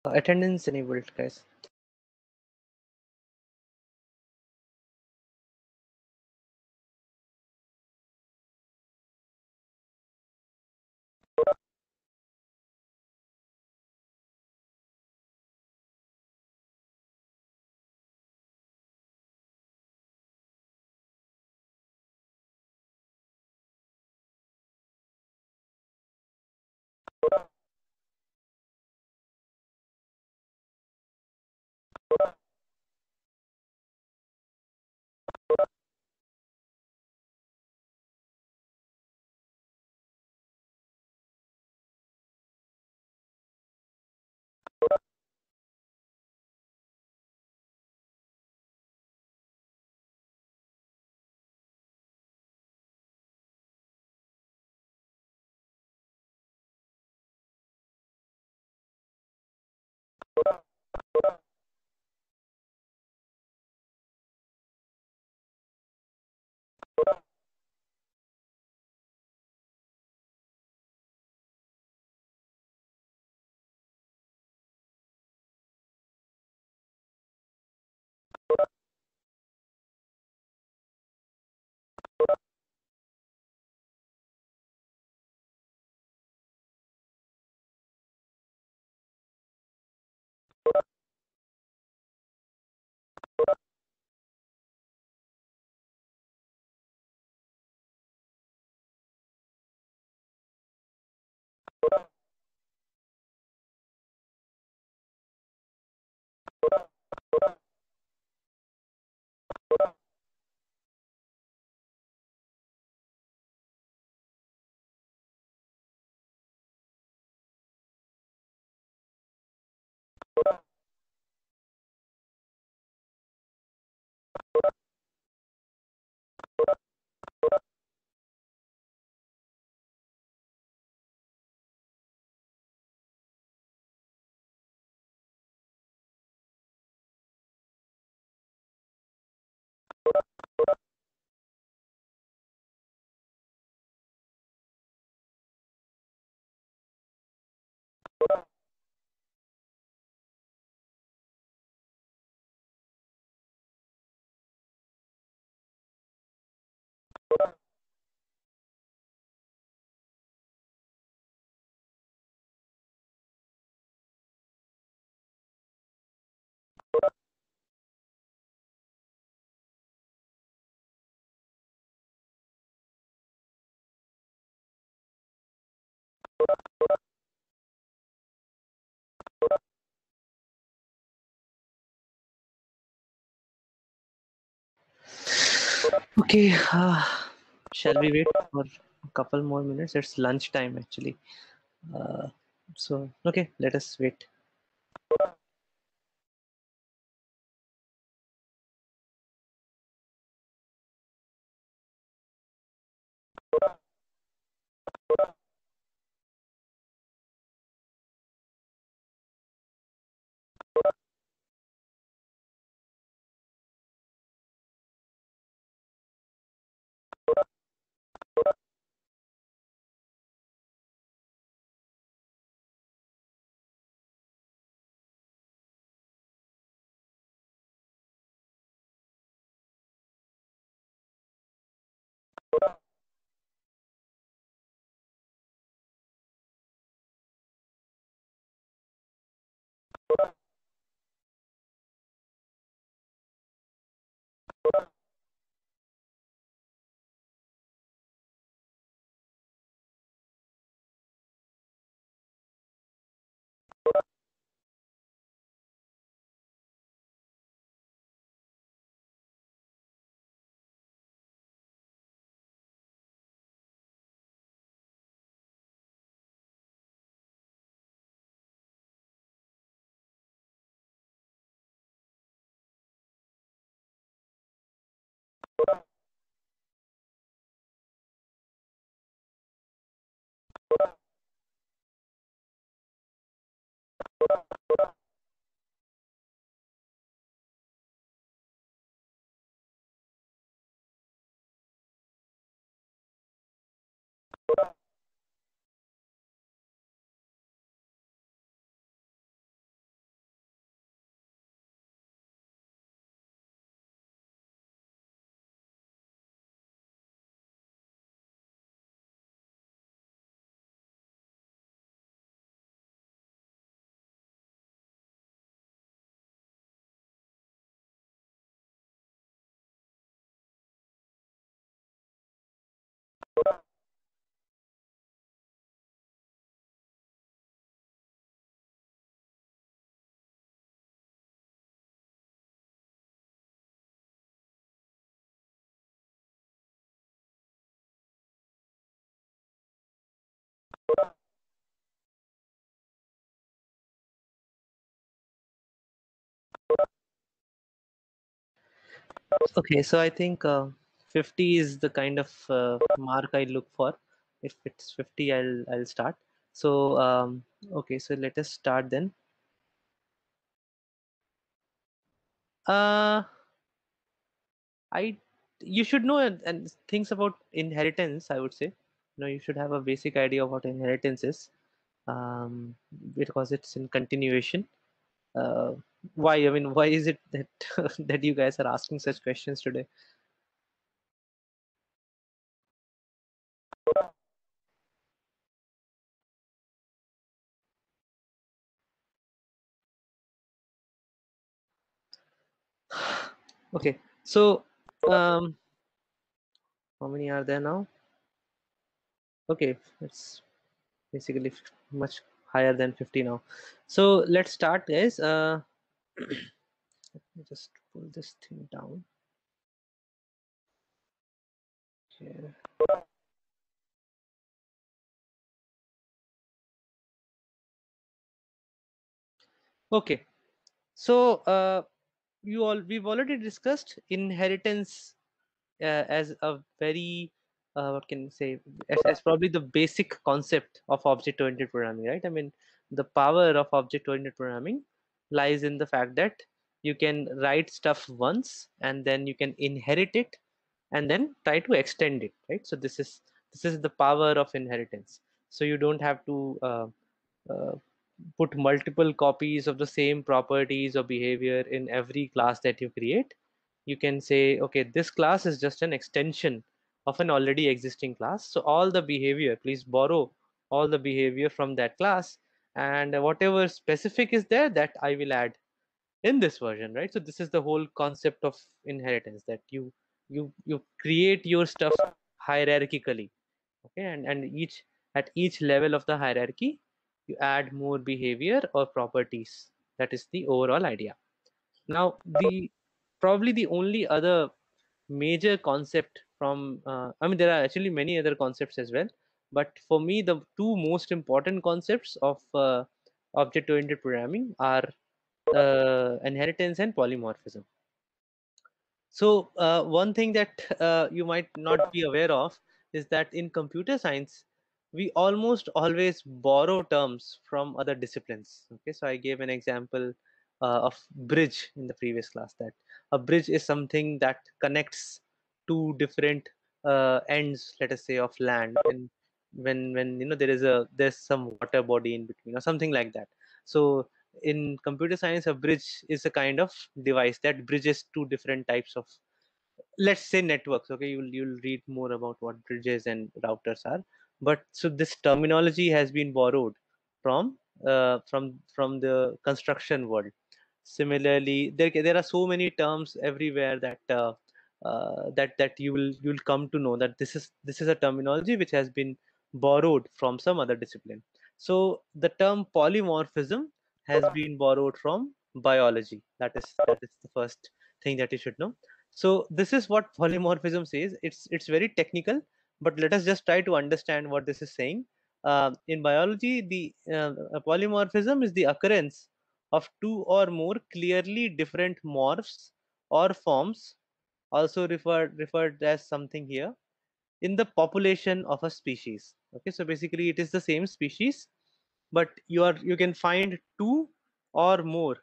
Attendance enabled, guys. Okay, shall we wait for a couple more minutes? It's lunch time actually. Uh, so, okay, let us wait. Okay, so I think 50 is the kind of mark I look for. If it's 50, I'll start. So okay, so let us start then. Uh, I You should know and things about inheritance. I would say, you should have a basic idea of what inheritance is, because it's in continuation. Uh, why? I mean, why is it that that you guys are asking such questions today? Okay, so um, how many are there now? Okay, it's basically much higher than 50 now. So let's start, guys. Let me just pull this thing down. Okay. Okay. So we've already discussed inheritance as a very what can you say, as probably the basic concept of object oriented programming, right? I mean, the power of object oriented programming lies in the fact that you can write stuff once and then you can inherit it and then try to extend it, right? So this is the power of inheritance. So you don't have to uh, put multiple copies of the same properties or behavior in every class that you create. You can say, okay, this class is just an extension of an already existing class, so all the behavior, please borrow all the behavior from that class, and whatever specific is there, that I will add in this version, right? So this is the whole concept of inheritance, that you create your stuff hierarchically. Okay, and each at each level of the hierarchy you add more behavior or properties. That is the overall idea. Now, the probably the only other major concept from I mean, there are actually many other concepts as well, but for me the two most important concepts of object oriented programming are inheritance and polymorphism. So one thing that you might not be aware of is that in computer science, we almost always borrow terms from other disciplines. Okay, so I gave an example of bridge in the previous class. That a bridge is something that connects two different ends, let us say, of land. And when there's some water body in between or something like that. So in computer science, a bridge is a kind of device that bridges two different types of, let's say, networks. Okay, you'll read more about what bridges and routers are, but so this terminology has been borrowed from the construction world. Similarly, there are so many terms everywhere that you'll come to know that this is a terminology which has been borrowed from some other discipline. So the term polymorphism has been borrowed from biology. That is the first thing that you should know. So this is what polymorphism says. It's very technical, but let us just try to understand what this is saying. In biology, the polymorphism is the occurrence of two or more clearly different morphs or forms, also referred as something here, in the population of a species. Okay, so basically it is the same species, but you can find two or more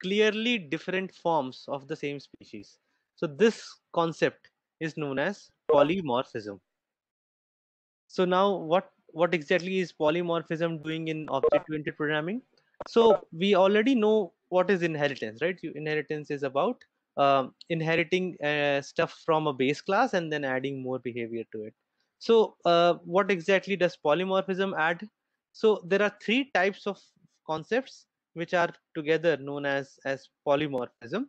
clearly different forms of the same species. So this concept is known as polymorphism. So now what exactly is polymorphism doing in object-oriented programming? So we already know what is inheritance, right? Inheritance is about inheriting stuff from a base class and then adding more behavior to it. So what exactly does polymorphism add? So there are three types of concepts which are together known as polymorphism.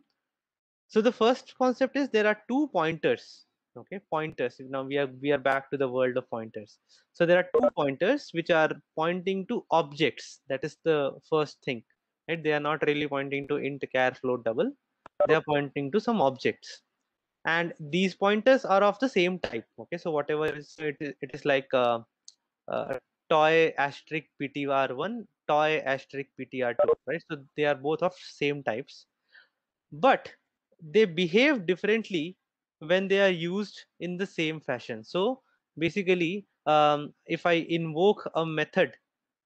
So the first concept is there are two pointers. Okay, pointers. Now we are back to the world of pointers. So there are two pointers which are pointing to objects. That is the first thing. Right? They are not really pointing to int, char, float, double. They are pointing to some objects. And these pointers are of the same type. Okay, so whatever is, so it is like toy asterisk ptr1, toy asterisk ptr2, right? So they are both of same types, but they behave differently when they are used in the same fashion. So basically, if I invoke a method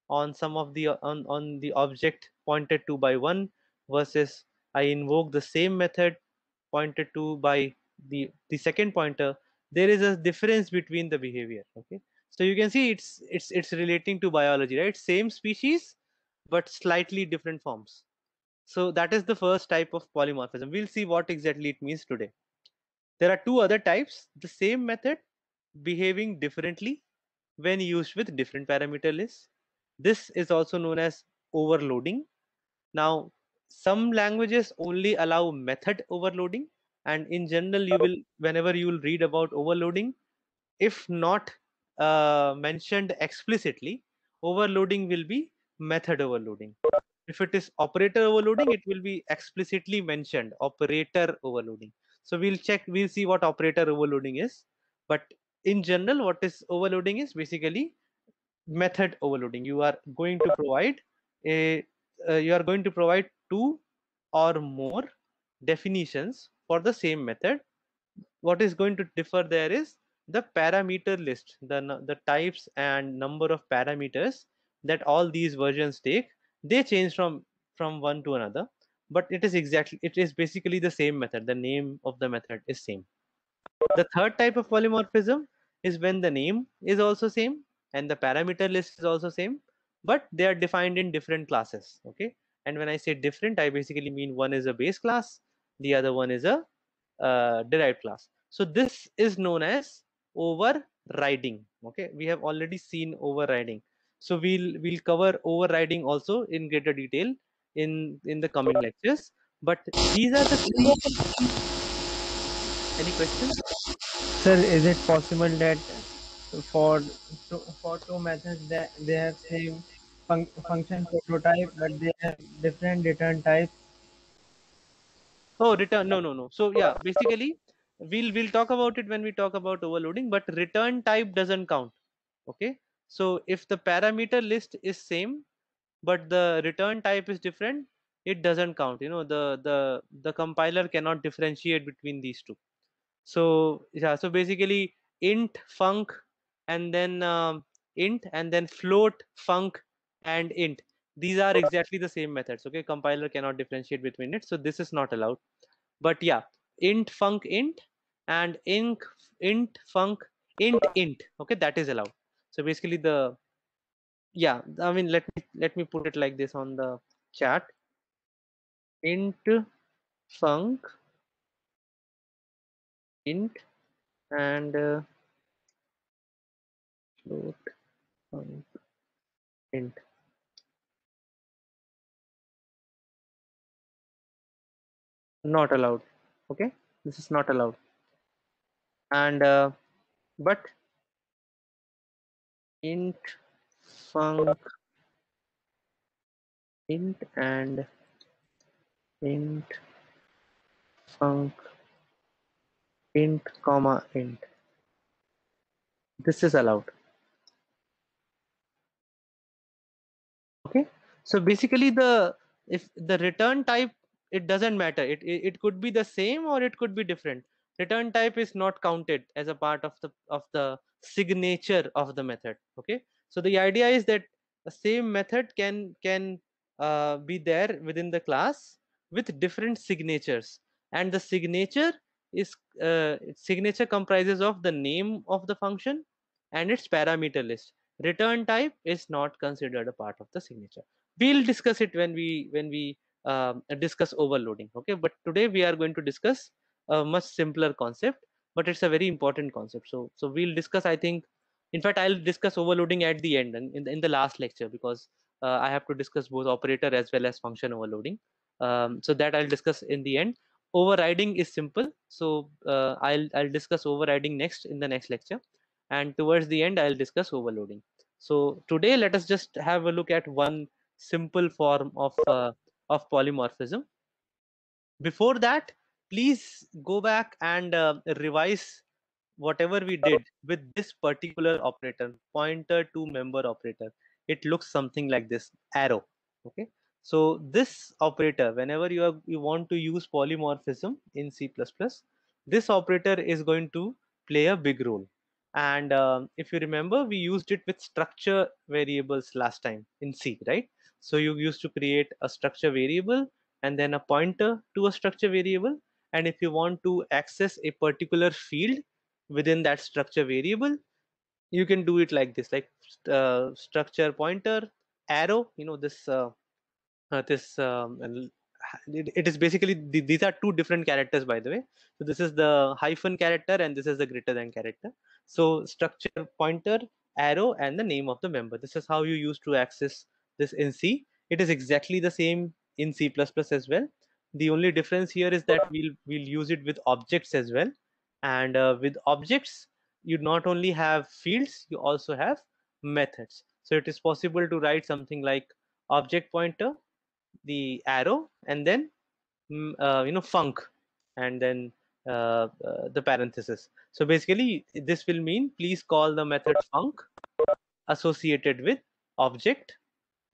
on some of the on the object pointed to by one, versus I invoke the same method pointed to by the second pointer, there is a difference between the behavior. Okay, so you can see it's relating to biology, right? Same species but slightly different forms. So that is the first type of polymorphism. We'll see what exactly it means today. There are two other types: the same method behaving differently when used with different parameter lists. This is also known as overloading. Now, some languages only allow method overloading, and in general, you will, whenever you will read about overloading, if not mentioned explicitly, overloading will be method overloading. If it is operator overloading, it will be explicitly mentioned operator overloading. So we'll see what operator overloading is. But in general, what is overloading is basically method overloading. You are going to provide a you are going to provide two or more definitions for the same method. What is going to differ there is the parameter list, the types and number of parameters that all these versions take. They change from one to another, but it is basically the same method. The name of the method is same. The third type of polymorphism is when the name is also same and the parameter list is also same, but they are defined in different classes. Okay, and when I say different, I basically mean one is a base class, the other one is a derived class. So this is known as overriding. Okay, we have already seen overriding. So we'll cover overriding also in greater detail in the coming lectures. But these are the three. Any questions? Sir, is it possible that for two methods that they have same function prototype but they have different return types? Oh, return. No, no, no. So yeah, basically we'll talk about it when we talk about overloading, but return type doesn't count. Okay. So if the parameter list is same, but the return type is different, it doesn't count. The compiler cannot differentiate between these two. So yeah, so basically int func and then int and then float func and int. These are exactly the same methods. Okay, compiler cannot differentiate between it, so this is not allowed. But yeah, int func int and int func int. Okay, that is allowed. So basically the yeah, I mean let me put it like this on the chat: int func int and float func int. Not allowed. Okay, this is not allowed. And but int func int and int func int comma int, this is allowed. Okay, so basically the if the return type, it doesn't matter, it could be the same or it could be different. Return type is not counted as a part of the signature of the method. Okay, so the idea is that the same method can be there within the class with different signatures, and the signature comprises of the name of the function and its parameter list. Return type is not considered a part of the signature. We'll discuss it when we discuss overloading. Okay, but today we are going to discuss a much simpler concept, but it's a very important concept. So we'll discuss, I think, in fact I'll discuss overloading at the end and in the last lecture, because I have to discuss both operator as well as function overloading. So that I'll discuss in the end. Overriding is simple, so I'll discuss overriding next in the next lecture, and towards the end I'll discuss overloading. So today let us just have a look at one simple form of polymorphism. Before that, please go back and revise whatever we did with this particular operator, pointer to member operator, it looks something like this arrow. Okay, so this operator, whenever you want to use polymorphism in C++, this operator is going to play a big role. And if you remember, we used it with structure variables last time in C, right? So you used to create a structure variable and then a pointer to a structure variable. And if you want to access a particular field within that structure variable, you can do it like this, like structure pointer arrow, this it is basically these are two different characters, by the way. So this is the hyphen character and this is the greater than character. So structure pointer arrow and the name of the member, this is how you use to access this in C. It is exactly the same in C++ as well. The only difference here is that we'll use it with objects as well. And with objects, you not only have fields, you also have methods. So it is possible to write something like object pointer, the arrow, and then func, and then the parenthesis. So basically this will mean please call the method func associated with object,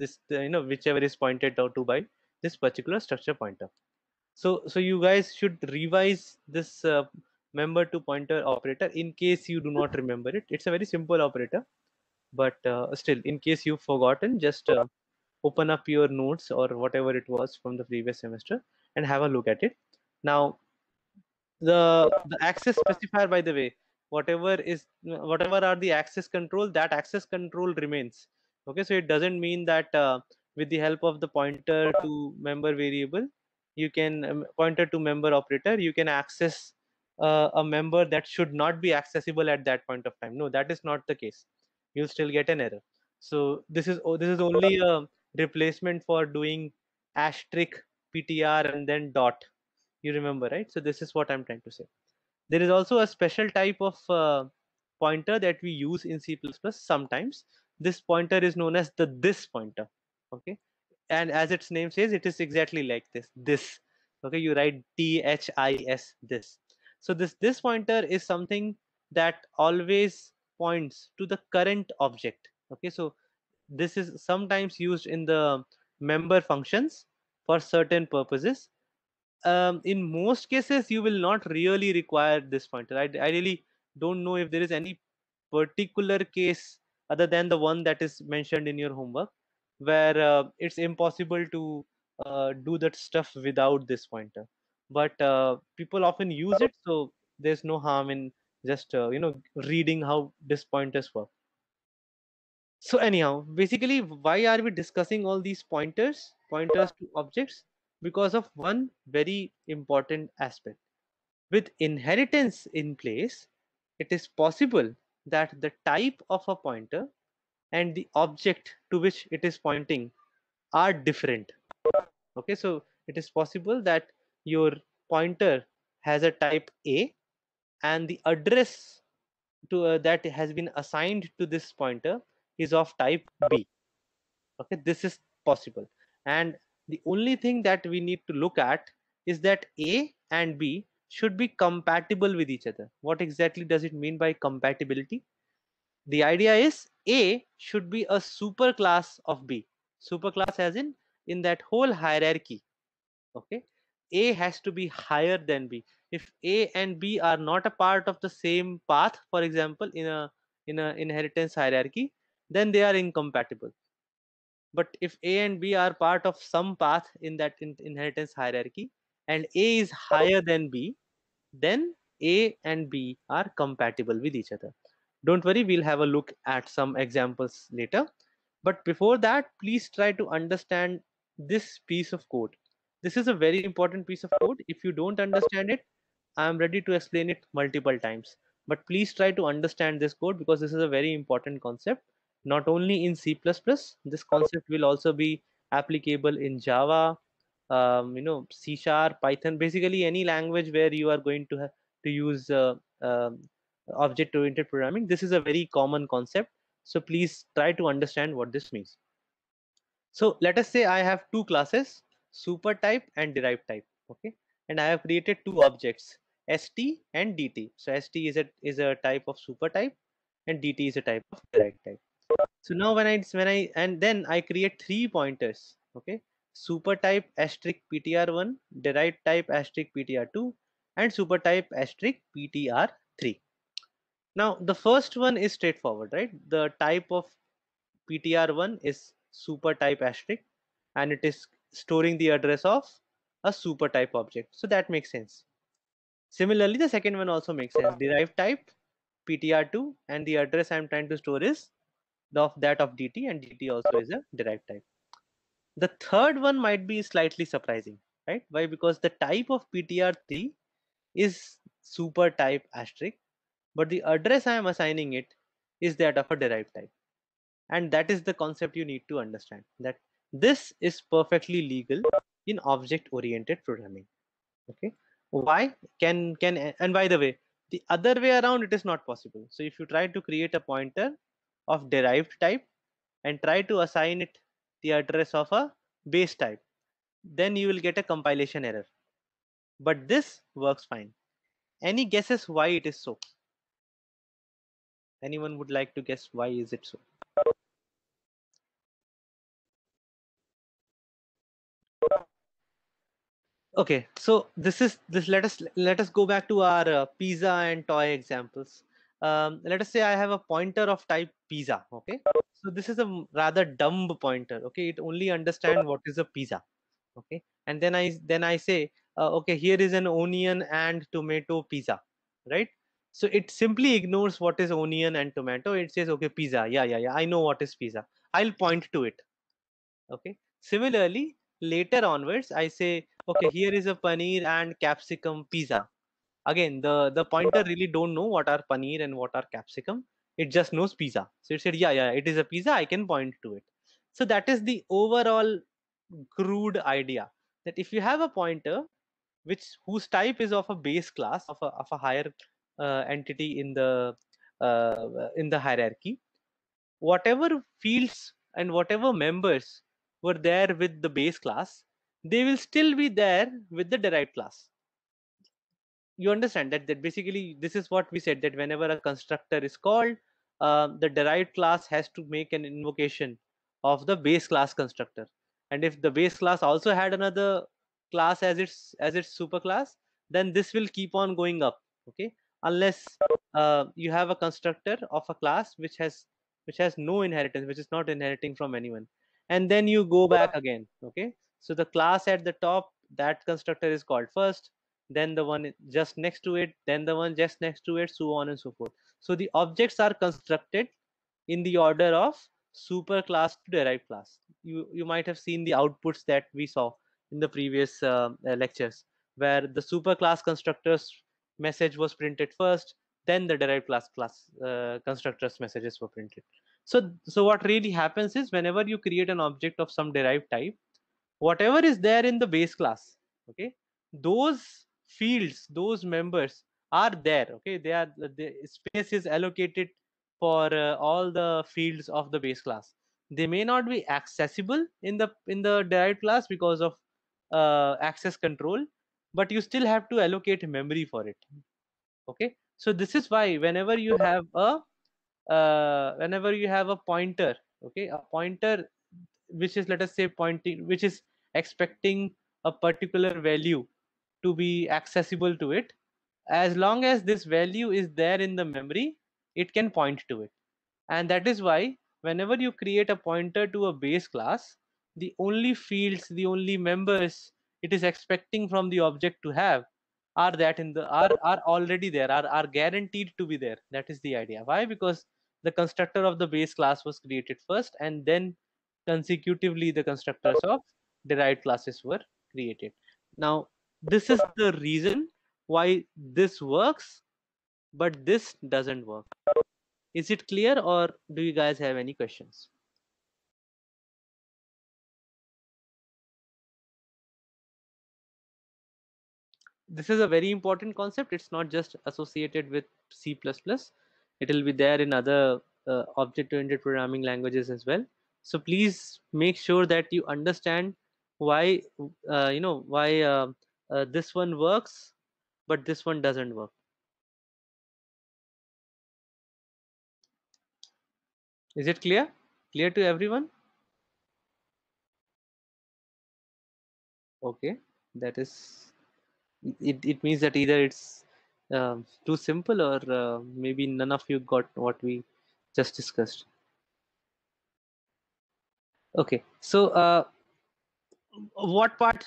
this whichever is pointed out to by this particular structure pointer. So you guys should revise this member to pointer operator in case you do not remember it. It's a very simple operator, but still, in case you've forgotten, just open up your notes or whatever it was from the previous semester and have a look at it. Now, the access specifier, by the way, whatever are the access control, that access control remains. Okay, so it doesn't mean that with the help of the pointer to member variable, you can pointer to member operator, you can access a member that should not be accessible at that point of time. No, that is not the case. You'll still get an error. So this is only a replacement for doing asterisk ptr and then dot. You remember, right? So this is what I'm trying to say. There is also a special type of pointer that we use in C++ sometimes. This pointer is known as the this pointer. Okay, and as its name says, it is exactly like this. Okay, you write THIS, this. So this pointer is something that always points to the current object. Okay, so this is sometimes used in the member functions for certain purposes. In most cases you will not really require this pointer. I really don't know if there is any particular case other than the one that is mentioned in your homework where it's impossible to do that stuff without this pointer, but people often use it, so there's no harm in just reading how this pointers work. So anyhow, basically, why are we discussing all these pointers to objects? Because of one very important aspect. With inheritance in place, it is possible that the type of a pointer and the object to which it is pointing are different. Okay, so it is possible that your pointer has a type A and the address that has been assigned to this pointer is of type B. Okay, this is possible, and the only thing that we need to look at is that A and B should be compatible with each other. What exactly does it mean by compatibility? The idea is A should be a superclass of B. Superclass as in that whole hierarchy. Okay, A has to be higher than B. If A and B are not a part of the same path, for example, in a inheritance hierarchy, then they are incompatible. But if A and B are part of some path in that inheritance hierarchy and A is higher than B, then A and B are compatible with each other. Don't worry, we'll have a look at some examples later. But before that, please try to understand this piece of code. This is a very important piece of code. If you don't understand it, I am ready to explain it multiple times. But please try to understand this code because this is a very important concept. Not only in C++, this concept will also be applicable in Java, C Sharp, Python, basically any language where you are going to have to use object oriented programming. This is a very common concept. So please try to understand what this means. So let us say I have two classes, super type and derived type. Okay, and I have created two objects, ST and DT. So ST is a type of super type, and DT is a type of derived type. So now when I and then I create three pointers. Okay, super type asterisk ptr1, derived type asterisk ptr2, and super type asterisk ptr3. Now the first one is straightforward, right? The type of ptr1 is super type asterisk, and it is storing the address of a super type object. So that makes sense. Similarly, the second one also makes sense. Derived type ptr2, and the address I'm trying to store is of that of dt, and dt also is a derived type. The third one might be slightly surprising, right? Why? Because the type of ptr3 is super type asterisk, but the address I am assigning it is that of a derived type. And that is the concept you need to understand, that this is perfectly legal in object oriented programming. Okay, why? Can And by the way, the other way around it is not possible. So if you try to create a pointer of derived type and try to assign it the address of a base type, then you will get a compilation error. But this works fine. Any guesses why it is so? Anyone would like to guess why is it so? Okay, so this is this. Let us go back to our pizza and toy examples. Let us say I have a pointer of type pizza. Okay, so this is a rather dumb pointer. Okay, it only understand what is a pizza. Okay, and then I say, okay, here is an onion and tomato pizza, right? So it simply ignores what is onion and tomato. It says, okay, pizza. Yeah, yeah, yeah. I know what is pizza. I'll point to it. Okay, similarly, later onwards I say, okay, here is a paneer and capsicum pizza. Again, the pointer really don't know what are paneer and what are capsicum. It just knows pizza. So it said, yeah, yeah, it is a pizza, I can point to it. So that is the overall crude idea, that if you have a pointer which whose type is of a base class of a higher entity in the hierarchy, whatever fields and whatever members were there with the base class, they will still be there with the derived class. You understand that basically this is what we said, that whenever a constructor is called, the derived class has to make an invocation of the base class constructor. And if the base class also had another class as its super class, then this will keep on going up. Okay, unless you have a constructor of a class which has no inheritance, which is not inheriting from anyone, and then you go back again. Okay, so the class at the top, that constructor is called first, then the one just next to it, then the one just next to it, so on and so forth. So the objects are constructed in the order of super class to derived class. You might have seen the outputs that we saw in the previous lectures, where the super class constructors message was printed first, then the derived class constructors messages were printed. So what really happens is, whenever you create an object of some derived type, whatever is there in the base class, okay, those fields, those members are there. Okay, the space is allocated for all the fields of the base class. They may not be accessible in the derived class because of access control, but you still have to allocate memory for it. Okay, so this is why whenever you have a pointer, okay, a pointer which is, let us say, pointing, which is expecting a particular value to be accessible to it, as long as this value is there in the memory, it can point to it. And that is why whenever you create a pointer to a base class, the only fields, the only members it is expecting from the object to have are that in the are already there, are guaranteed to be there. That is the idea. Why? Because the constructor of the base class was created first, and then consecutively the constructors of derived classes were created. Now this is the reason why this works, but this doesn't work. Is it clear, or do you guys have any questions? This is a very important concept. It's not just associated with C++. It will be there in other object-oriented programming languages as well. So please make sure that you understand why why this one works but this one doesn't work. Is it clear? Clear to everyone? Okay, that is, it means that either it's too simple, or maybe none of you got what we just discussed. Okay, so what part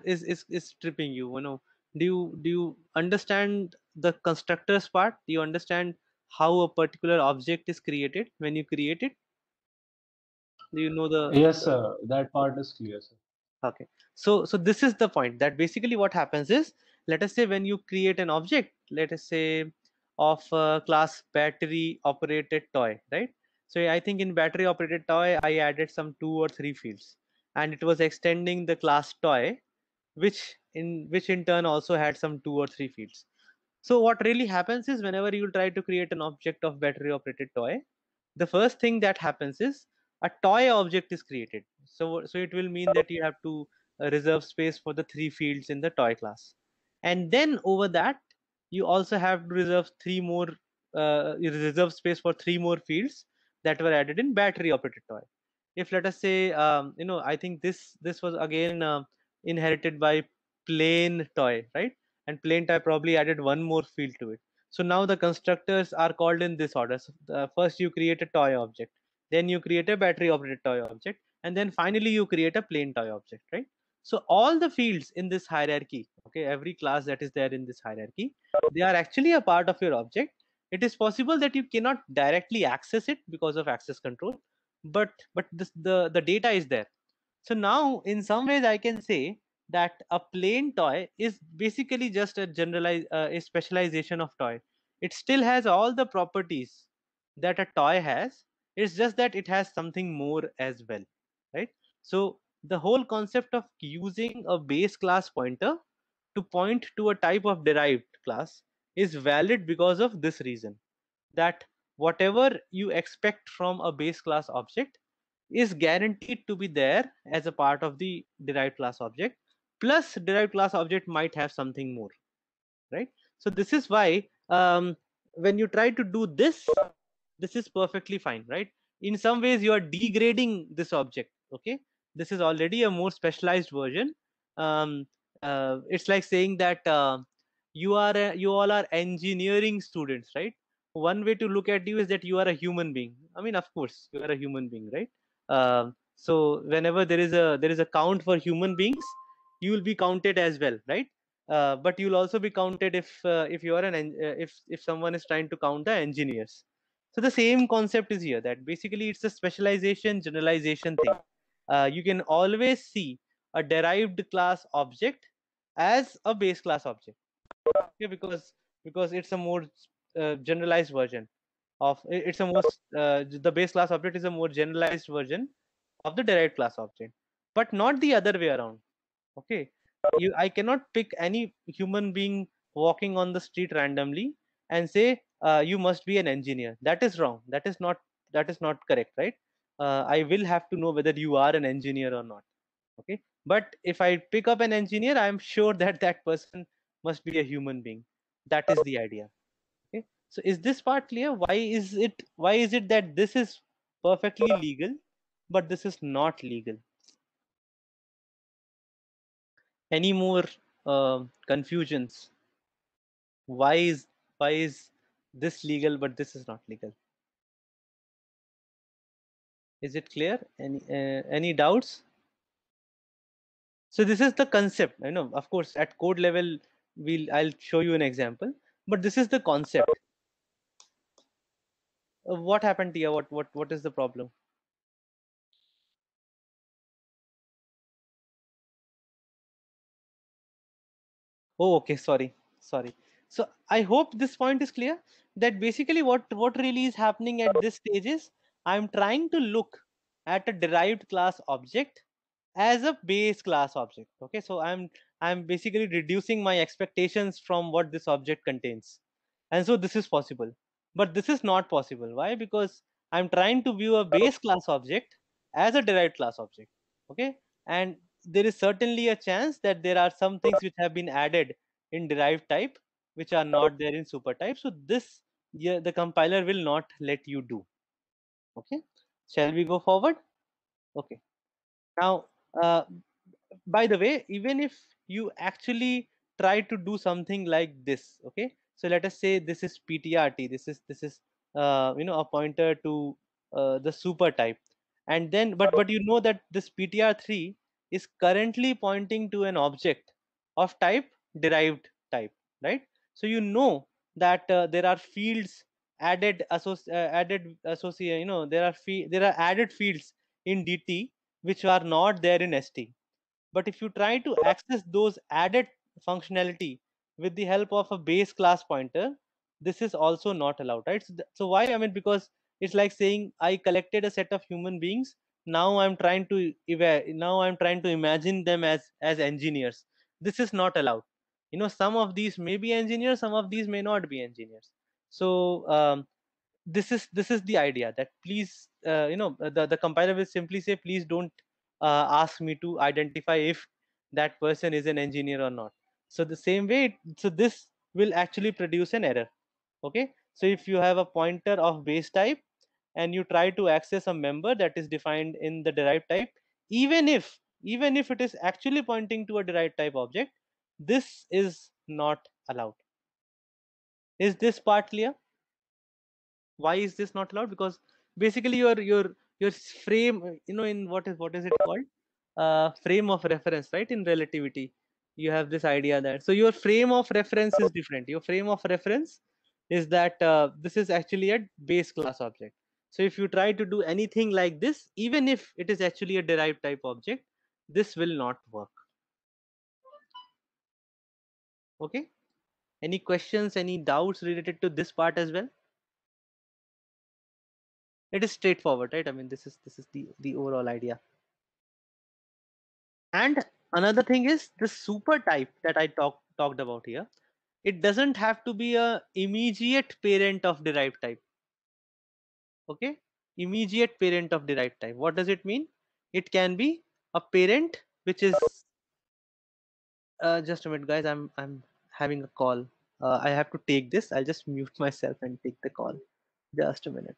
is tripping you? You know, do you understand the constructors part? Do you understand how a particular object is created when you create it? Do you know Yes, sir. That part is clear, sir. Okay, so this is the point, that basically what happens is, let us say when you create an object, let us say of class battery operated toy, right? So I think in battery operated toy I added some 2 or 3 fields, and it was extending the class toy, which in turn also had some 2 or 3 fields. So what really happens is, whenever you try to create an object of battery operated toy, the first thing that happens is a toy object is created. So it will mean that you have to reserve space for the 3 fields in the toy class, and then over that you also have to reserve three more you reserve space for 3 more fields that were added in battery operated toy. If let us say, I think this was again inherited by plain toy, right? And plain toy probably added one more field to it. So now the constructors are called in this order. So first you create a toy object, then you create a battery operated toy object, and then finally you create a plain toy object, right? So all the fields in this hierarchy, okay, every class that is there in this hierarchy, they are actually a part of your object. It is possible that you cannot directly access it because of access control, but the data is there. So now in some ways I can say that a plain toy is basically just a specialization of toy. It still has all the properties that a toy has. It's just that it has something more as well, right? So the whole concept of using a base class pointer to point to a type of derived class is valid because of this reason, that whatever you expect from a base class object is guaranteed to be there as a part of the derived class object, plus derived class object might have something more, right? So this is why, when you try to do this is perfectly fine, right? In some ways you are degrading this object, okay? This is already a more specialized version. um, it's like saying that you all are engineering students, right? One way to look at you is that you are a human being. I mean, of course you are a human being, right? So whenever there is a count for human beings, you will be counted as well, right? But you'll also be counted if you are if someone is trying to count the engineers. So the same concept is here, that basically it's a specialization generalization thing. You can always see a derived class object as a base class object, okay? Because it's a more generalized version of it's a more the base class object is a more generalized version of the derived class object, but not the other way around. Okay, I cannot pick any human being walking on the street randomly and say you must be an engineer. That is wrong. That is not correct, right? I will have to know whether you are an engineer or not. Okay, but if I pick up an engineer, I am sure that that person must be a human being. That is the idea. Okay, so is this part clear? Why is it that this is perfectly legal but this is not legal? Any more confusions? Why is this legal but this is not legal? Is it clear? Any doubts? So this is the concept. I know, of course, at code level, I'll show you an example, but this is the concept. What happened here? What is the problem? Oh, okay. Sorry. So I hope this point is clear. That basically what really is happening at this stage is, I'm trying to look at a derived class object as a base class object. Okay, so I'm basically reducing my expectations from what this object contains, and so this is possible. But this is not possible. Why? Because I'm trying to view a base class object as a derived class object. Okay, and there is certainly a chance that there are some things which have been added in derived type which are not there in super type. So this, yeah, the compiler will not let you do. Okay, shall we go forward? Okay, now by the way, even if you actually try to do something like this, okay, so let us say this is ptrt, this is a pointer to the super type, and then but you know that this ptr3 is currently pointing to an object of type derived type, right? So you know that there are fields added associate, there are added fields in dt which are not there in st. But if you try to access those added functionality with the help of a base class pointer, this is also not allowed, right? So why? I mean, because it's like saying I collected a set of human beings. Now I'm trying to imagine them as engineers. This is not allowed. Some of these may be engineers, some of these may not be engineers. So this is the idea, that please, the compiler will simply say, please don't ask me to identify if that person is an engineer or not. So the same way, so this will actually produce an error. Okay, so if you have a pointer of base type and you try to access a member that is defined in the derived type, even if it is actually pointing to a derived type object, this is not allowed. Is this part clear? Why is this not allowed? Because basically your frame, in what is it called, frame of reference, right? In relativity, you have this idea that, so your frame of reference is different. Your frame of reference is that this is actually a base class object. So if you try to do anything like this, even if it is actually a derived type object, this will not work. Okay, any questions, any doubts related to this part as well? It is straightforward, right? I mean, this is the overall idea. And another thing is the super type that I talked about here. It doesn't have to be a immediate parent of derived type. Okay, immediate parent of derived type. What does it mean? It can be a parent which is just a minute, guys. I'm having a call. I have to take this. I'll just mute myself and take the call. Just a minute.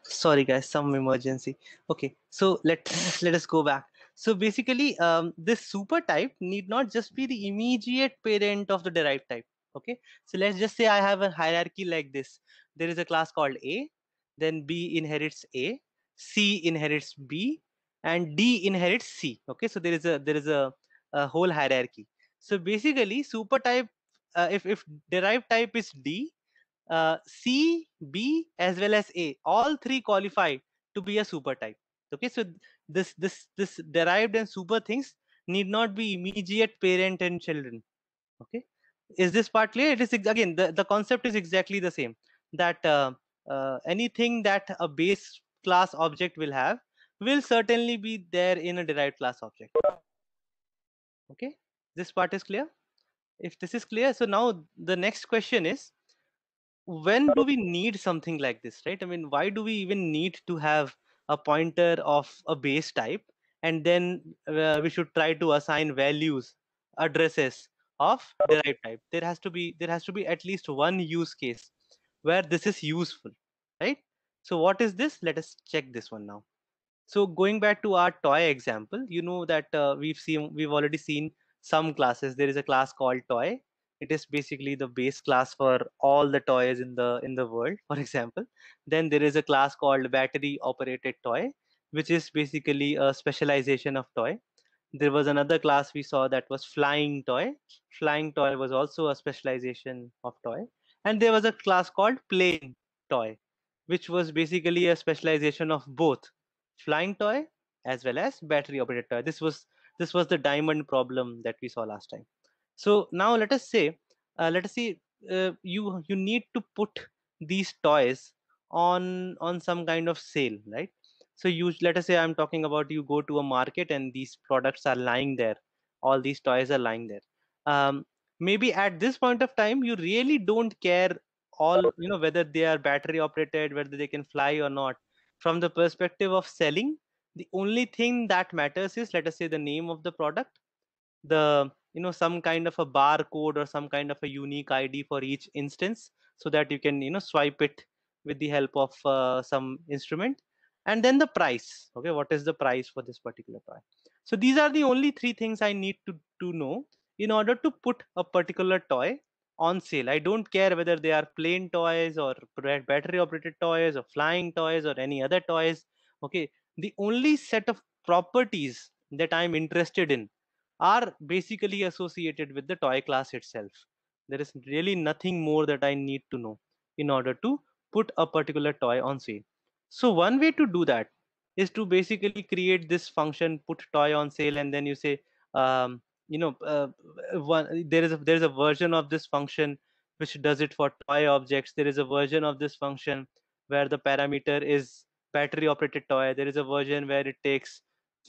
Sorry guys, some emergency. Okay, so let us go back. So basically, this super type need not just be the immediate parent of the derived type. Okay, so let's just say I have a hierarchy like this. There is a class called A, then B inherits A, C inherits B, and D inherits C. Okay, so there is a whole hierarchy. So basically, super type, if derived type is D, C, B, as well as A, all three qualify to be a super type. Okay, so this derived and super things need not be immediate parent and children. Okay, is this part clear? It is again, the concept is exactly the same. That anything that a base class object will have will certainly be there in a derived class object. Okay, this part is clear. If this is clear, so now the next question is, when do we need something like this, right? I mean, why do we even need to have a pointer of a base type, and then we should try to assign values, addresses of derived type? There has to be at least one use case where this is useful, right? So what is this? Let us check this one now. So going back to our toy example, you know that we've already seen some classes. There is a class called toy. It is basically the base class for all the toys in the world, for example. Then there is a class called battery operated toy, which is basically a specialization of toy. There was another class we saw that was flying toy. Flying toy was also a specialization of toy. And there was a class called plane toy, which was basically a specialization of both flying toy as well as battery operated toy. This was the diamond problem that we saw last time. So now let us see, you need to put these toys on some kind of sale, right? So you, let us say I'm talking about, you go to a market and these products are lying there, all these toys are lying there. Maybe at this point of time you really don't care all, whether they are battery operated, whether they can fly or not. From the perspective of selling, the only thing that matters is, let us say, the name of the product, the, some kind of a barcode or some kind of a unique ID for each instance, so that you can, swipe it with the help of some instrument, and then the price. Okay, what is the price for this particular toy? So these are the only three things I need to know in order to put a particular toy on sale. I don't care whether they are plain toys or battery operated toys or flying toys or any other toys. Okay, the only set of properties that I'm interested in are basically associated with the toy class itself. There is really nothing more that I need to know in order to put a particular toy on sale. So one way to do that is to basically create this function put toy on sale, and then you say, um, there is a version of this function which does it for toy objects. There is a version of this function where the parameter is battery operated toy. There is a version where it takes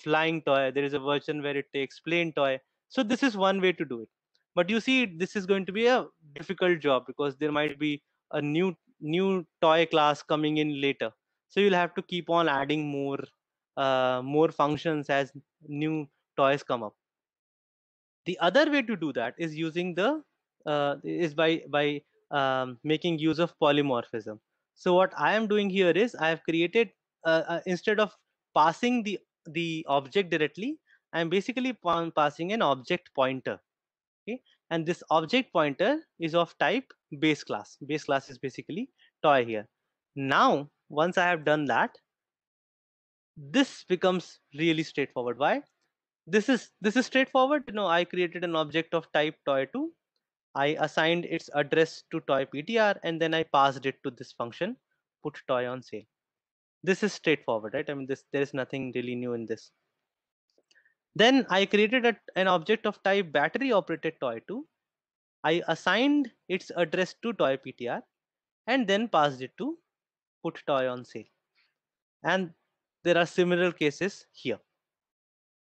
flying toy. There is a version where it takes plain toy. So this is one way to do it. But you see, this is going to be a difficult job because there might be a new toy class coming in later. So you'll have to keep on adding more functions as new toys come up. The other way to do that is using the is by making use of polymorphism. So what I am doing here is I have created, instead of passing the object directly, I am basically passing an object pointer. Okay, and this object pointer is of type base class. Base class is basically toy here. Now once I have done that, this becomes really straightforward. Why? This is straightforward. I created an object of type toy2. I assigned its address to toy ptr, and then I passed it to this function put toy on sale. This is straightforward, right? I mean, there is nothing really new in this. Then I created an object of type battery operated toy2. I assigned its address to toy ptr, and then passed it to put toy on sale. And there are similar cases here.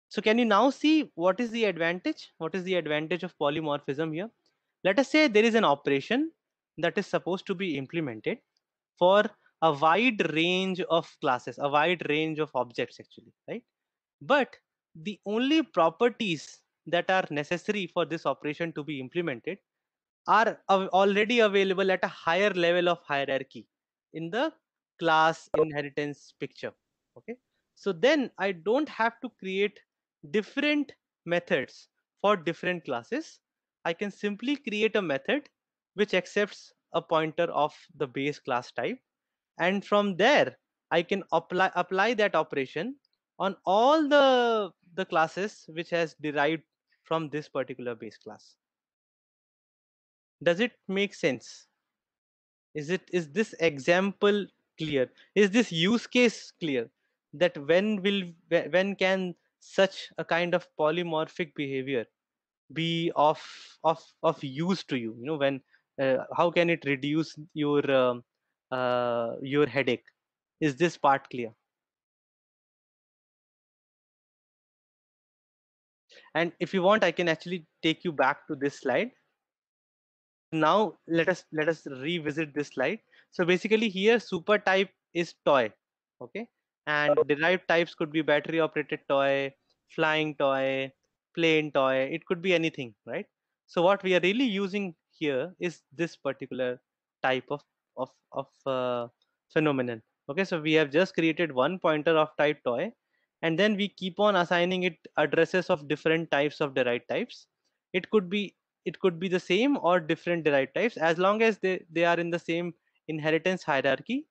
So can you now see what is the advantage? What is the advantage of polymorphism here? Let us say there is an operation that is supposed to be implemented for a wide range of classes, a wide range of objects actually, right? But the only properties that are necessary for this operation to be implemented are already available at a higher level of hierarchy in the class inheritance picture. Okay, so then I don't have to create different methods for different classes. I can simply create a method which accepts a pointer of the base class type, and from there I can apply that operation on all the classes which has derived from this particular base class. Does it make sense? Is this example clear? Is this use case clear? That when can such a kind of polymorphic behavior be of use to you? When how can it reduce your headache? Is this part clear? And if you want, I can actually take you back to this slide. Now let us revisit this slide. So basically here super type is toy. Okay, and derived types could be battery operated toy, flying toy, plain toy. It could be anything, right? So what we are really using here is this particular type of phenomenon. Okay, so we have just created one pointer of type toy, and then we keep on assigning it addresses of different types of derived types. It could be the same or different derived types. As long as they are in the same inheritance hierarchy,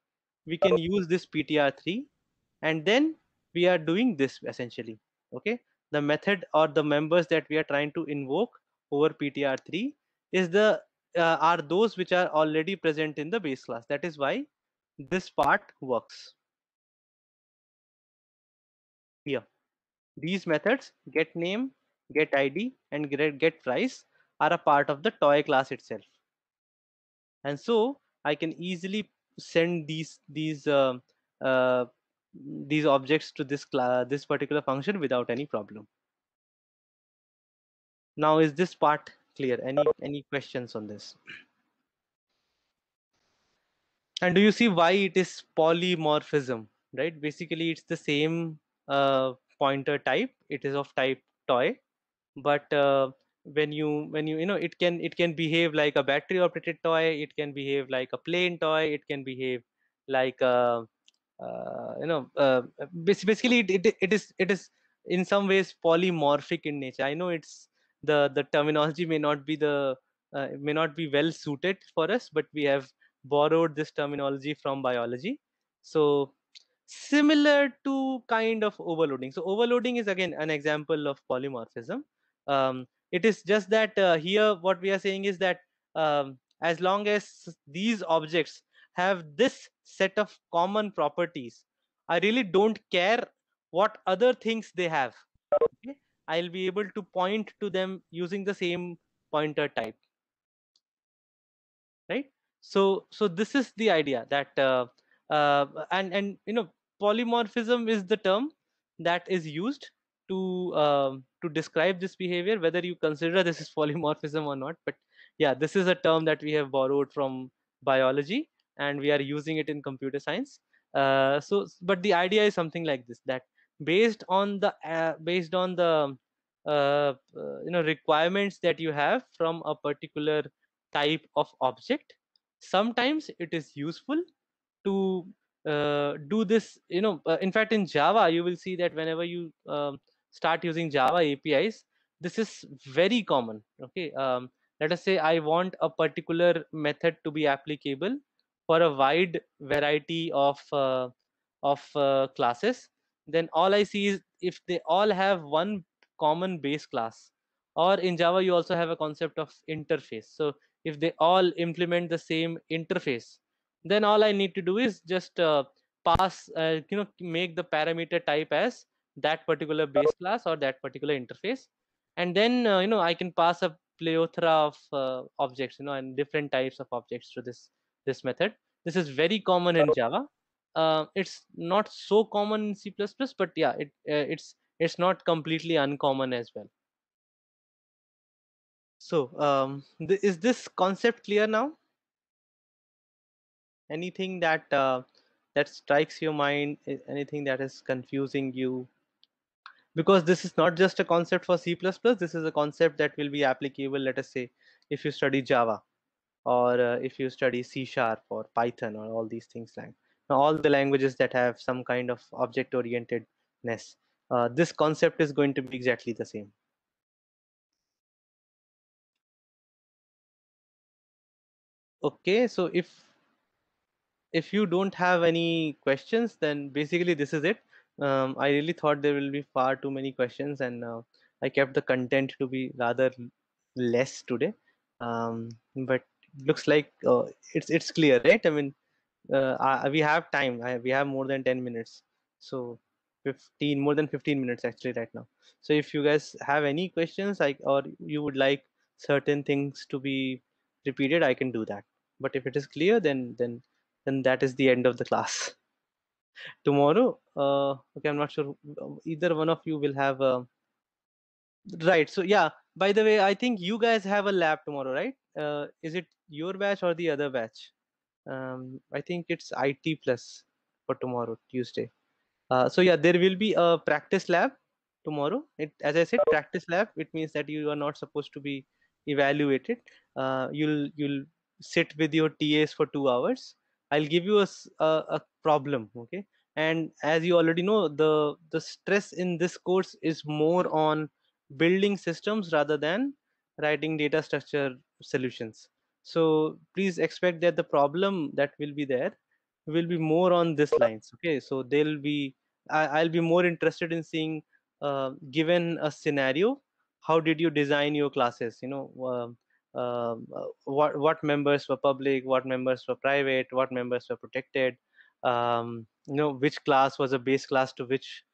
we can use this ptr3, and then we are doing this essentially. Okay, the method or the members that we are trying to invoke over ptr3 is the are those which are already present in the base class. That is why this part works here. These methods get name, get id, and get price are a part of the toy class itself, and so I can easily send uh, these objects to this particular function without any problem. Now, is this part clear? Any questions on this? And do you see why it is polymorphism, right? Basically, it's the same pointer type. It is of type toy, but when you know, it can behave like a battery operated toy. It can behave like a plain toy. It can behave like a basically it is in some ways polymorphic in nature. I know it's the terminology may not be well suited for us, but we have borrowed this terminology from biology. So similar to kind of overloading. So overloading is again an example of polymorphism. It is just that here what we are saying is that as long as these objects have this set of common properties, I really don't care what other things they have. Okay? I'll be able to point to them using the same pointer type, right? So this is the idea that and polymorphism is the term that is used to describe this behavior, whether you consider this is polymorphism or not. But yeah, this is a term that we have borrowed from biology and we are using it in computer science. But the idea is something like this, that based on the requirements that you have from a particular type of object, sometimes it is useful to do this. In fact, in Java you will see that whenever you start using Java APIs, this is very common. Okay, let us say I want a particular method to be applicable for a wide variety of classes. Then all I see is if they all have one common base class, or in Java you also have a concept of interface. So if they all implement the same interface, then all I need to do is just make the parameter type as that particular base class or that particular interface, and then I can pass a plethora of objects, and different types of objects to this method. This is very common in Java. It's not so common in C++, but yeah, it's not completely uncommon as well. So is this concept clear now? Anything that strikes your mind, anything that is confusing you? Because this is not just a concept for C++, this is a concept that will be applicable, let us say, if you study Java, or if you study C Sharp or Python or all these things, like now all the languages that have some kind of object orientedness. This concept is going to be exactly the same. Okay, so if you don't have any questions, then basically this is it. I really thought there will be far too many questions, and I kept the content to be rather less today. But looks like it's clear, right? I mean, we have time. We have more than 10 minutes, so 15 more than 15 minutes actually right now. So if you guys have any questions, or you would like certain things to be repeated, I can do that. But if it is clear, then that is the end of the class. Tomorrow, okay, I'm not sure either one of you will have a right. So yeah, by the way, I think you guys have a lab tomorrow, right? Is it your batch or the other batch? I think it's IT plus for tomorrow, Tuesday. So yeah, there will be a practice lab tomorrow. As I said, practice lab. It means that you are not supposed to be evaluated. You'll sit with your TAs for 2 hours. I'll give you a problem, okay? And as you already know, the stress in this course is more on building systems rather than writing data structure solutions. So please expect that the problem that will be there will be more on this lines. Okay, so I'll be more interested in seeing given a scenario, how did you design your classes? What members were public, what members were private, what members were protected, which class was a base class to which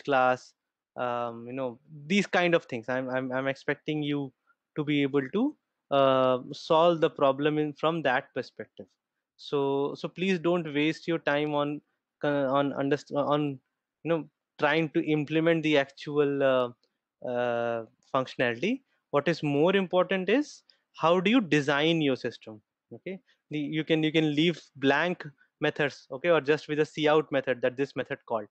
class, these kind of things. I'm expecting you to be able to solve the problem from that perspective. So please don't waste your time on trying to implement the actual functionality. What is more important is how do you design your system. Okay, you can leave blank methods, okay, or just with a cout method that this method called,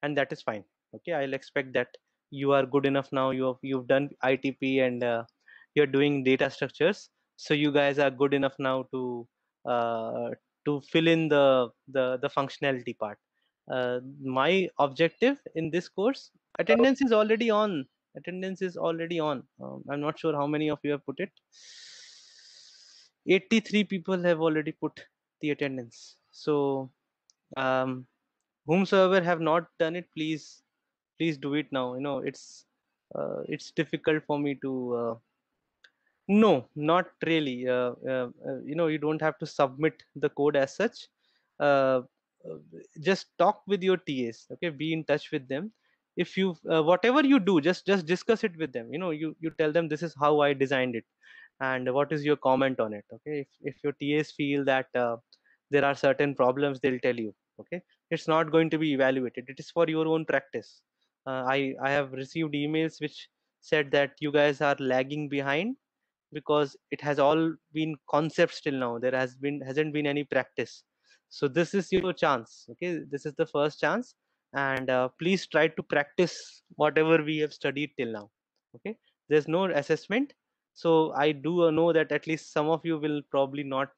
and that is fine. Okay, I'll expect that you are good enough now. You've done ITP, and you're doing data structures, so you guys are good enough now uh, to fill in the functionality part. My objective in this course, attendance is already on. I'm not sure how many of you have put it. 83 people have already put the attendance. So whomsoever have not done it, please do it now. It's difficult for me to no, not really. You don't have to submit the code as such. Uh, uh, just talk with your TAs. Okay, be in touch with them. If you whatever you do, just discuss it with them. You tell them this is how I designed it, and what is your comment on it. Okay, if your TAs feel that there are certain problems, they'll tell you. Okay, it's not going to be evaluated. It is for your own practice. I have received emails which said that you guys are lagging behind because it has all been concepts till now. There hasn't been any practice. So this is your chance. Okay, this is the first chance, and please try to practice whatever we have studied till now. Okay, there's no assessment. So I do know that at least some of you will probably not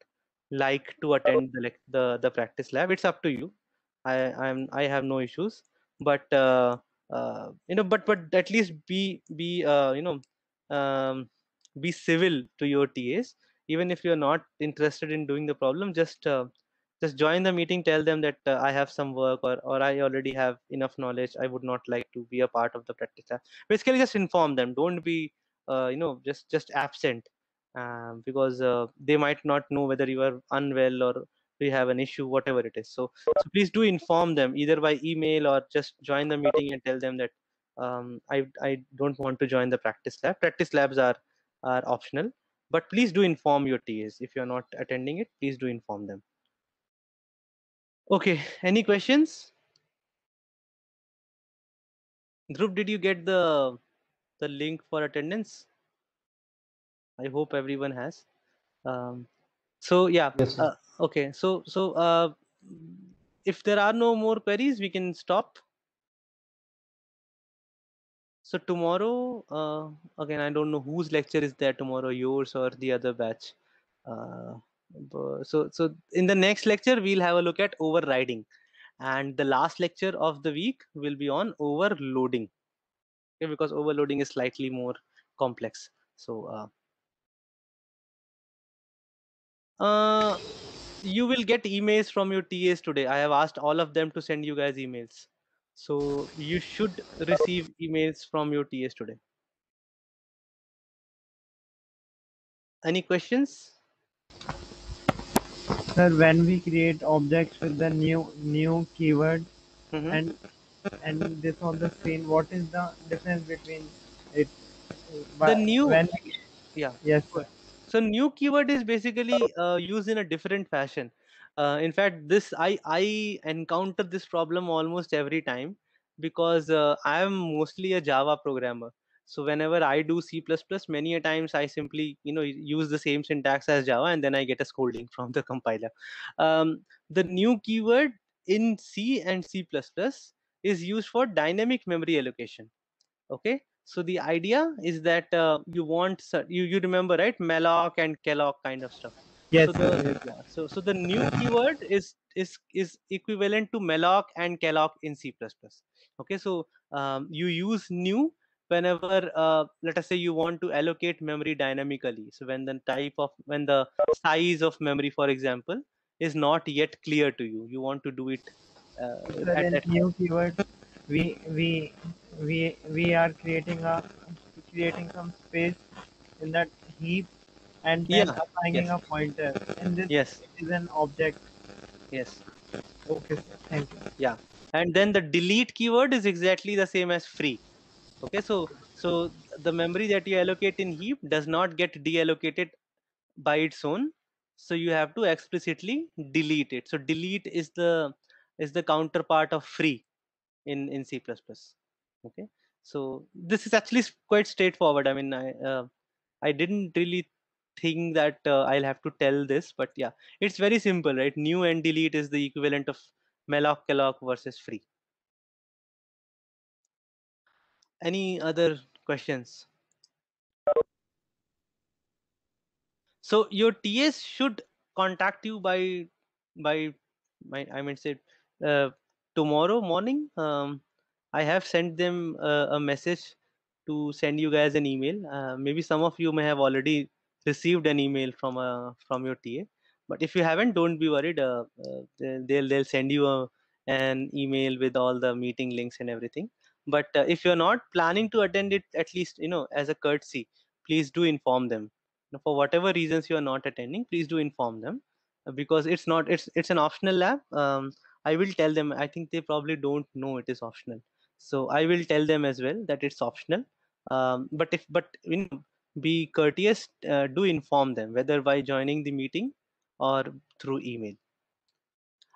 like to attend the practice lab. It's up to you. I have no issues, but but at least be be civil to your TAs. Even if you're not interested in doing the problem, just join the meeting, tell them that I have some work, or I already have enough knowledge, I would not like to be a part of the practice lab. Basically just inform them, don't be just absent, because they might not know whether you are unwell or you have an issue, whatever it is. So please do inform them either by email or just join the meeting and tell them that I don't want to join the practice lab. Practice labs are optional, but please do inform your TAs. If you're not attending it, please do inform them. Okay, any questions? Dhruv, did you get the link for attendance? I hope everyone has. So yeah, Yes, sir. okay. So if there are no more queries, we can stop. So tomorrow, again, I don't know whose lecture is there tomorrow, yours or the other batch. Uh, so in the next lecture, we'll have a look at overriding, and the last lecture of the week will be on overloading. Okay, because overloading is slightly more complex. So you will get emails from your TAs today. I have asked all of them to send you guys emails. So you should receive emails from your TAs today. Any questions? Sir, when we create objects with the new keyword Mm-hmm. and this on the screen, what is the difference between it? The new, When yeah. yes, Good. sir. So new keyword is basically used in a different fashion. In fact, this I encounter this problem almost every time because I am mostly a Java programmer. So whenever I do C++, many a times I simply use the same syntax as Java, and then I get a scolding from the compiler. The new keyword in C and C++ is used for dynamic memory allocation. Okay, so the idea is that you want you remember, right, malloc and kelloc kind of stuff. Yes, So sir. the Yes. yeah, so the new keyword is equivalent to malloc and kelloc in C++. Okay, so you use new whenever let us say you want to allocate memory dynamically. So when the size of memory, for example, is not yet clear to you, you want to do it Sir, in at new keyword, we we are creating some space in that heap and then Yeah. assigning Yes. a pointer. In this, Yes. it is an object. Yes. Okay, sir. Thank you. Yeah. And then the delete keyword is exactly the same as free. Okay. So the memory that you allocate in heap does not get deallocated by its own. So you have to explicitly delete it. So delete is the counterpart of free in C++. Okay. So this is actually quite straightforward. I mean, I didn't really think that I'll have to tell this, but yeah, it's very simple, right? New and delete is the equivalent of malloc, calloc versus free. Any other questions? So your TS should contact you by I mean say uh, tomorrow morning. I have sent them a message to send you guys an email. Maybe some of you may have already received an email from your TA, but if you haven't, don't be worried. They'll send you an email with all the meeting links and everything. But if you're not planning to attend it, at least as a courtesy, please do inform them. For whatever reasons you are not attending, please do inform them, because it's an optional lab. I will tell them. I think they probably don't know it is optional, so I will tell them as well that it's optional. But be courteous. Do inform them, whether by joining the meeting or through email.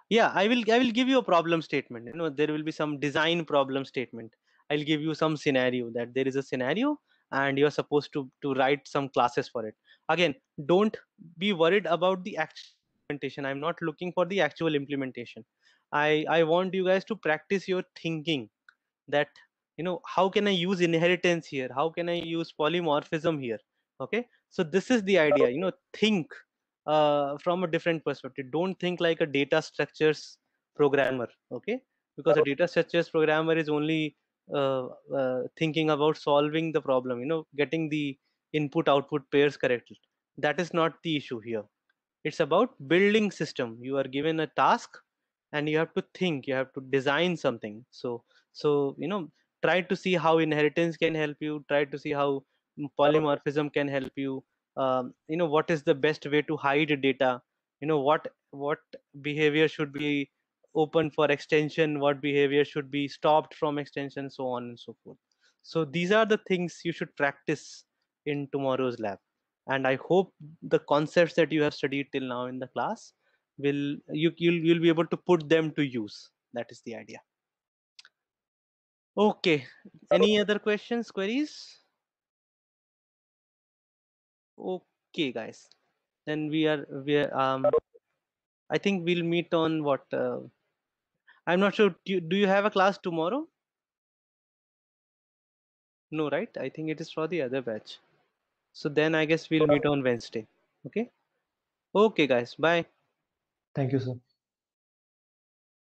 Yeah, I will give you a problem statement. There will be some design problem statement. I'll give you some scenario, that there is a scenario and you're supposed to write some classes for it. Again, don't be worried about the actual implementation. I'm not looking for the actual implementation. I want you guys to practice your thinking, that how can I use inheritance here, how can I use polymorphism here. Okay, so this is the idea. Think from a different perspective. Don't think like a data structures programmer. Okay, because a data structures programmer is only thinking about solving the problem, getting the input output pairs correctly. That is not the issue here. It's about building system. You are given a task and you have to think, you have to design something. So try to see how inheritance can help you, try to see how polymorphism can help you. What is the best way to hide data, what behavior should be open for extension, what behavior should be stopped from extension, so on and so forth. So these are the things you should practice in tomorrow's lab. And I hope the concepts that you have studied till now in the class you'll be able to put them to use. That is the idea. Okay, any other questions, queries? Okay, guys, then we are I think we'll meet on what I'm not sure. Do you have a class tomorrow? No, right? I think it is for the other batch. So then I guess we'll meet on Wednesday. Okay. Okay, guys, bye. Thank you, sir.